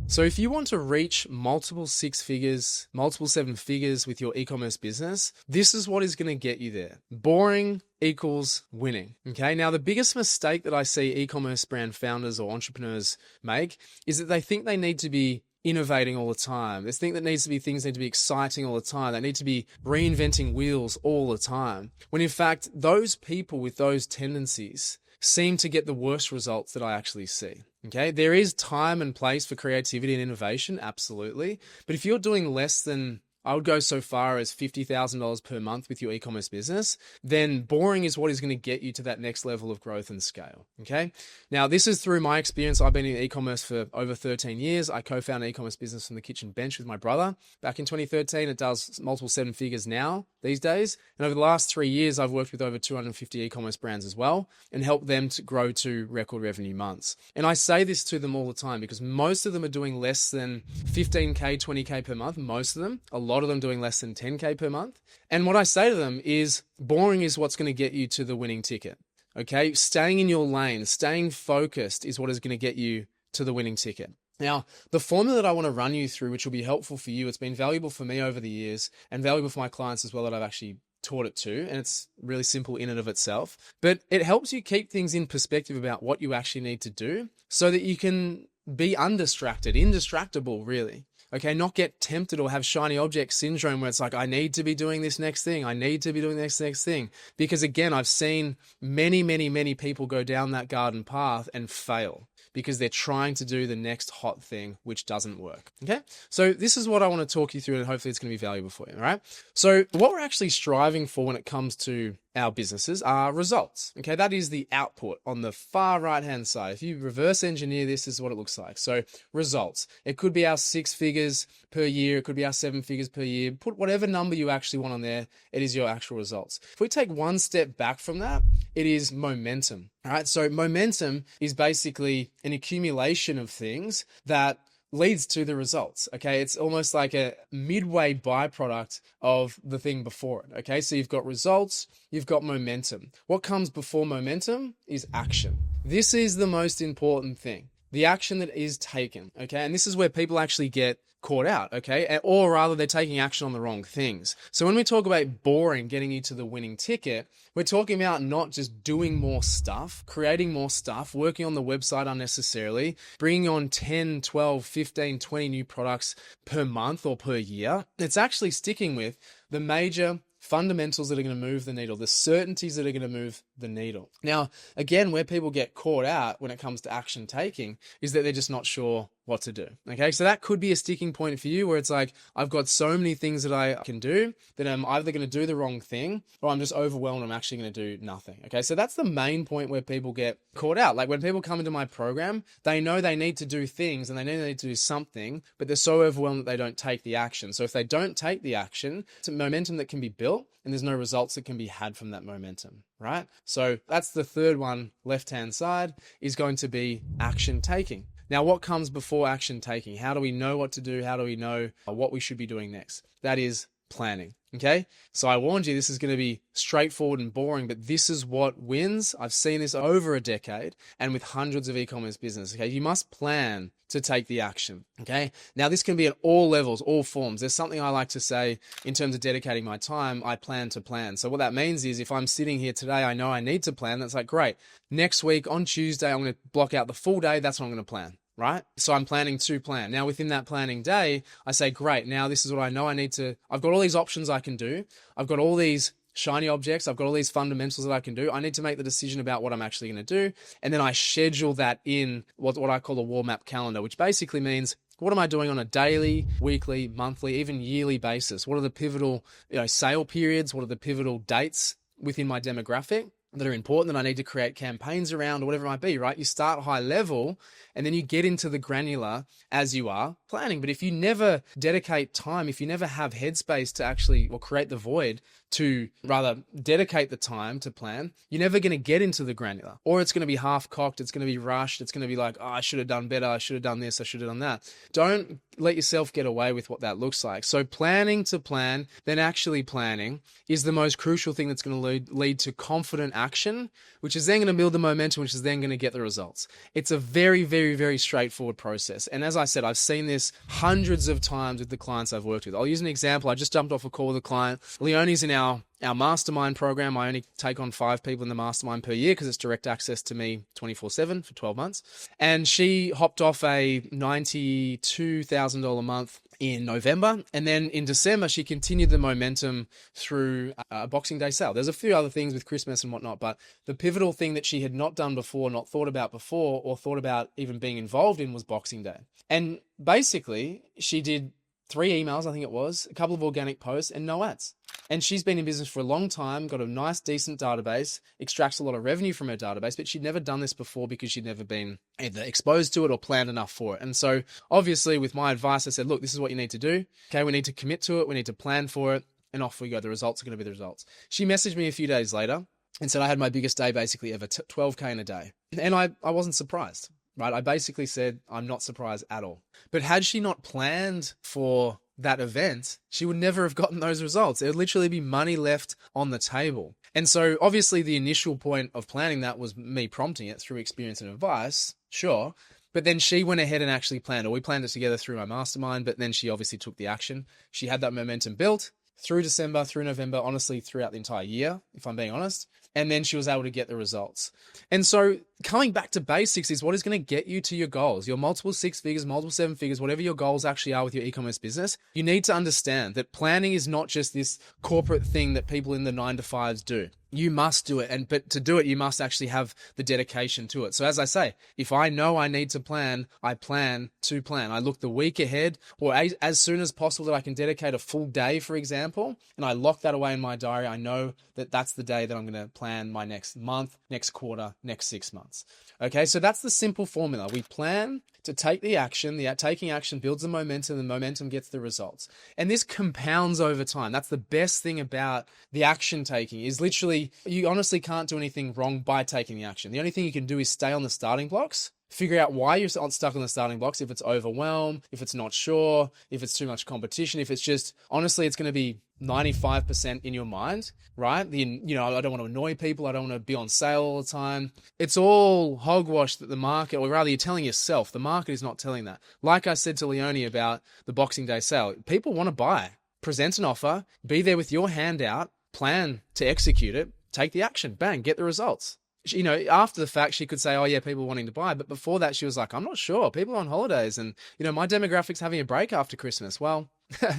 So if you want to reach multiple 6 figures, multiple 7 figures with your e-commerce business, this is what is going to get you there. Boring equals winning. Okay. Now, the biggest mistake that I see e-commerce brand founders or entrepreneurs make is that they think they need to be innovating all the time. They think that things need to be exciting all the time. They need to be reinventing wheels all the time. When in fact, those people with those tendencies seem to get the worst results that I actually see. Okay, there is time and place for creativity and innovation, absolutely. But if you're doing less than, I would go so far as $50,000 per month with your e-commerce business, then boring is what is going to get you to that next level of growth and scale. Okay. Now, this is through my experience. I've been in e-commerce for over 13 years. I co-founded an e-commerce business from the kitchen bench with my brother back in 2013. It does multiple 7 figures now these days. And over the last 3 years, I've worked with over 250 e-commerce brands as well and helped them to grow to record revenue months. And I say this to them all the time because most of them are doing less than 15K, 20K per month. Most of them, a lot of them doing less than 10K per month. And what I say to them is boring is what's going to get you to the winning ticket. Okay. Staying in your lane, staying focused is what is going to get you to the winning ticket. Now, the formula that I want to run you through, which will be helpful for you, it's been valuable for me over the years and valuable for my clients as well that I've actually taught it to. And it's really simple in and of itself, but it helps you keep things in perspective about what you actually need to do so that you can be undistracted, indistractable, really. Okay, not get tempted or have shiny object syndrome where it's like, I need to be doing this next thing. I need to be doing this next thing. Because again, I've seen many people go down that garden path and fail because they're trying to do the next hot thing, which doesn't work. Okay, so this is what I want to talk you through and hopefully it's going to be valuable for you. All right, so what we're actually striving for when it comes to our businesses are results. Okay, that is the output on the far right-hand side. If you reverse engineer this, is what it looks like. So results, it could be our 6 figures per year. It could be our 7 figures per year. Put whatever number you actually want on there. It is your actual results. If we take one step back from that, it is momentum. All right, so momentum is basically an accumulation of things that leads to the results. Okay, it's almost like a midway byproduct of the thing before it. Okay, so you've got results, you've got momentum. What comes before momentum is action. This is the most important thing, the action that is taken. Okay, and this is where people actually get caught out. Okay, or rather they're taking action on the wrong things. So when we talk about boring getting you to the winning ticket, we're talking about not just doing more stuff, creating more stuff, working on the website unnecessarily, bringing on 10, 12, 15, 20 new products per month or per year. It's actually sticking with the major fundamentals that are going to move the needle, the certainties that are going to move the needle. Now, again, where people get caught out when it comes to action taking is that they're just not sure what to do. Okay, so that could be a sticking point for you where it's like, I've got so many things that I can do that I'm either going to do the wrong thing or I'm just overwhelmed and I'm actually going to do nothing. Okay, so that's the main point where people get caught out. Like when people come into my program, they know they need to do things and they know they need to do something, but they're so overwhelmed that they don't take the action. So if they don't take the action, it's a momentum that can be built and there's no results that can be had from that momentum, right? So that's the third one, left-hand side, is going to be action taking. Now, what comes before action taking? How do we know what to do? How do we know what we should be doing next? That is planning. Okay. So I warned you, this is going to be straightforward and boring, but this is what wins. I've seen this over a decade and with hundreds of e-commerce business. Okay. You must plan to take the action. Okay. Now this can be at all levels, all forms. There's something I like to say in terms of dedicating my time. I plan to plan. So what that means is if I'm sitting here today, I know I need to plan. That's like, great. Next week on Tuesday, I'm going to block out the full day. That's what I'm going to plan. Right? So I'm planning to plan. Now within that planning day, I say, great, now this is what I know I need to, I've got all these options I can do. I've got all these shiny objects. I've got all these fundamentals that I can do. I need to make the decision about what I'm actually going to do. And then I schedule that in what I call a wall map calendar, which basically means what am I doing on a daily, weekly, monthly, even yearly basis? What are the pivotal, sale periods? What are the pivotal dates within my demographic that are important that I need to create campaigns around or whatever it might be, right? You start high level and then you get into the granular as you are planning. But if you never dedicate time, if you never have headspace to actually, or create the void to rather dedicate the time to plan, you're never going to get into the granular, or it's going to be half cocked. It's going to be rushed. It's going to be like, oh, I should have done better. I should have done this. I should have done that. Don't let yourself get away with what that looks like. So planning to plan, then actually planning is the most crucial thing that's going to lead to confident action, which is then going to build the momentum, which is then going to get the results. It's a very, very, very straightforward process. And as I said, I've seen this hundreds of times with the clients I've worked with. I'll use an example. I just jumped off a call with a client. Leonie's in our mastermind program. I only take on 5 people in the mastermind per year because it's direct access to me 24/7 for 12 months. And she hopped off a $92,000 a month in November. And then in December, she continued the momentum through a Boxing Day sale. There's a few other things with Christmas and whatnot, but the pivotal thing that she had not done before, not thought about before, or thought about even being involved in was Boxing Day. And basically, she did 3 emails, I think it was, a couple of organic posts, and no ads. And she's been in business for a long time, got a nice, decent database, extracts a lot of revenue from her database, but she'd never done this before because she'd never been either exposed to it or planned enough for it. And so obviously with my advice, I said, look, this is what you need to do. Okay, we need to commit to it. We need to plan for it. And off we go. The results are going to be the results. She messaged me a few days later and said I had my biggest day basically ever, 12K in a day. And I wasn't surprised, right? I basically said, I'm not surprised at all. But had she not planned for that event, she would never have gotten those results. It would literally be money left on the table. And so obviously the initial point of planning that was me prompting it through experience and advice, sure. But then she went ahead and actually planned it. We planned it together through my mastermind, but then she obviously took the action. She had that momentum built through December, through November, honestly, throughout the entire year, if I'm being honest. And then she was able to get the results. And so coming back to basics is what is going to get you to your goals, your multiple 6 figures, multiple 7 figures, whatever your goals actually are with your e-commerce business. You need to understand that planning is not just this corporate thing that people in the 9-to-5s do. You must do it. But to do it, you must actually have the dedication to it. So as I say, if I know I need to plan, I plan to plan. I look the week ahead or as soon as possible that I can dedicate a full day, for example, and I lock that away in my diary. I know that that's the day that I'm going to plan my next month, next quarter, next 6 months. Okay, so that's the simple formula. We plan to take the action. The taking action builds the momentum gets the results. And this compounds over time. That's the best thing about the action taking is literally, you honestly can't do anything wrong by taking the action. The only thing you can do is stay on the starting blocks, figure out why you're stuck on the starting blocks, if it's overwhelmed, if it's not sure, if it's too much competition, if it's just, honestly, it's going to be 95% in your mind, right? I don't want to annoy people. I don't want to be on sale all the time. It's all hogwash that the market, or rather you're telling yourself, the market is not telling that. Like I said to Leonie about the Boxing Day sale, people want to buy. Present an offer, be there with your hand out, plan to execute it, take the action, bang, get the results. After the fact, she could say, oh yeah, people wanting to buy. But before that, she was like, I'm not sure. People are on holidays and, my demographic's having a break after Christmas. Well,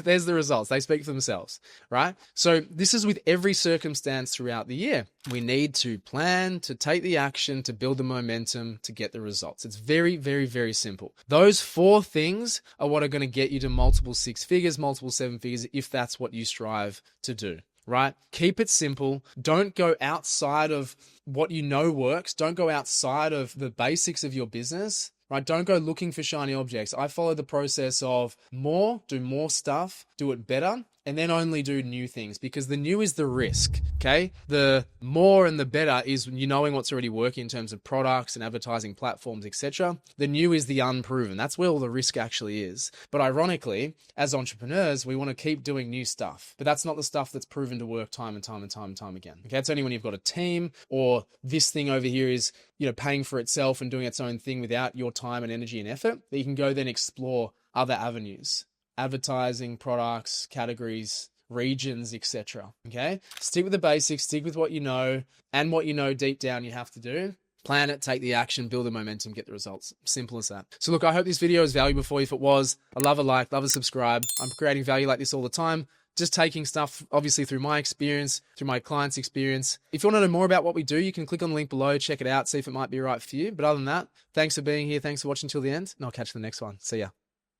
there's the results. They speak for themselves, right? So this is with every circumstance throughout the year. We need to plan, to take the action, to build the momentum, to get the results. It's very, very, very simple. Those 4 things are what are going to get you to multiple 6 figures, multiple 7 figures, if that's what you strive to do. Right? Keep it simple. Don't go outside of what you know works. Don't go outside of the basics of your business, right? Don't go looking for shiny objects. I follow the process of do more stuff, do it better, and then only do new things because the new is the risk, okay? The more and the better is you knowing what's already working in terms of products and advertising platforms, etc. The new is the unproven. That's where all the risk actually is. But ironically, as entrepreneurs, we want to keep doing new stuff, but that's not the stuff that's proven to work time and time and time and time again. Okay, it's only when you've got a team or this thing over here is, paying for itself and doing its own thing without your time and energy and effort that you can go then explore other avenues. Advertising, products, categories, regions, etc. Okay? Stick with the basics, stick with what you know, and what you know deep down you have to do. Plan it, take the action, build the momentum, get the results. Simple as that. So look, I hope this video is valuable for you. If it was, I love a like, love a subscribe. I'm creating value like this all the time. Just taking stuff, obviously, through my experience, through my clients' experience. If you want to know more about what we do, you can click on the link below, check it out, see if it might be right for you. But other than that, thanks for being here. Thanks for watching till the end, and I'll catch you in the next one. See ya.